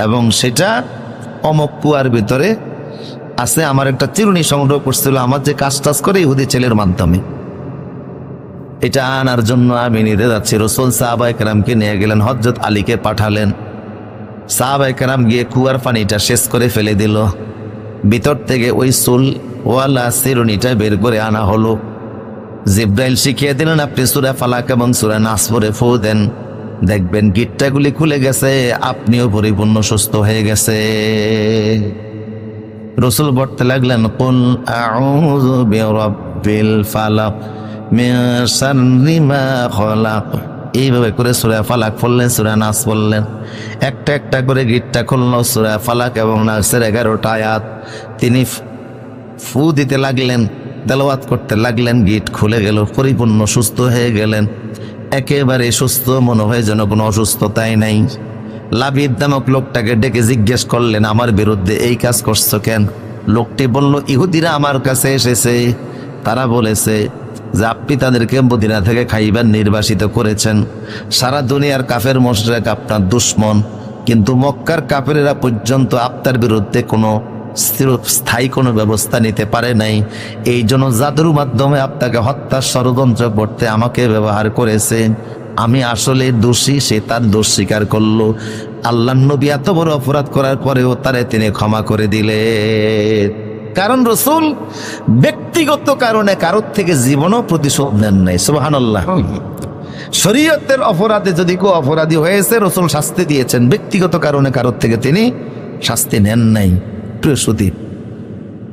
এবং সেটা অমক কুয়ার ভিতরে আছে। আমার একটা চিরুনি সংগ্রহ করছিল আমার যে কাজ টাজ করে ইহুদি ছেলের মাধ্যমে। এটা আনার জন্য আমি নিতে যাচ্ছি। রাসূল সাহাবায়ে কেরামকে নিয়ে গেলেন, হযরত আলীকে পাঠালেন। সাহাবায়ে কেরাম গিয়ে কুয়ার পানিটা শেষ করে ফেলে দিল। ভিতর থেকে ওই চুল ওয়ালা চিরুনিটা বের করে আনা হলো। জিব্রাইল শিখিয়ে দিলেন, আপনি সূরা ফালাক এবং সূরা নাস পড়ে ফু দেন, দেখবেন গিট্টাগুলি খুলে গেছে, আপনিও পরিপূর্ণ সুস্থ হয়ে গেছে। রাসূল পড়তে লাগলেন, কুল আউযু বিরাব্বিল ফালাক মিন শাররি মা খালাক। এইভাবে করে সূরা ফালাক পড়লেন, সূরা নাস পড়লেন, একটা একটা করে গিট্টা খুলল। সূরা ফালাক এবং নাসের 11টা আয়াত তিনি ফু দিতে লাগলেন, তেলাওয়াত করতে লাগলেন, গিট খুলে গেল, পরিপূর্ণ সুস্থ হয়ে গেলেন। একেবারে সুস্থ, মনে হয় যেন কোনো অসুস্থতাই নাই। লাবিদ নামক লোকটাকে ডেকে জিজ্ঞেস করলেন, আমার বিরুদ্ধে এই কাজ করছো কেন? লোকটি বলল, ইহুদিরা আমার কাছে এসেছে, তারা বলেছে যে আপনি তাদেরকে মদিনা থেকে খাইবার নির্বাসিত করেছেন। সারা দুনিয়ার কাফের মুশরিক আপনার দুশমন, কিন্তু মক্কার কাফেরেরা পর্যন্ত আপনার বিরুদ্ধে কোনো স্থায়ী কোনো ব্যবস্থা নিতে পারে নাই। এই জন্য জাদুর মাধ্যমে আপনাকে হত্যার ষড়যন্ত্র করতে আমাকে ব্যবহার করেছে। আমি আসলে দোষী, সে তার দোষ স্বীকার করলো। আল্লাহর নবী এত বড় অপরাধ করার পরেও তারে তিনি ক্ষমা করে দিলেন। কারণ রাসূল ব্যক্তিগত কারণে কারোর থেকে জীবনও প্রতিশোধ নেন নাই। সুবহানাল্লাহ। শরীয়তের অপরাধে যদি কেউ অপরাধী হয়েছে, রাসূল শাস্তি দিয়েছেন, ব্যক্তিগত কারণে কারোর থেকে তিনি শাস্তি নেন নাই। প্রিয় সুধী,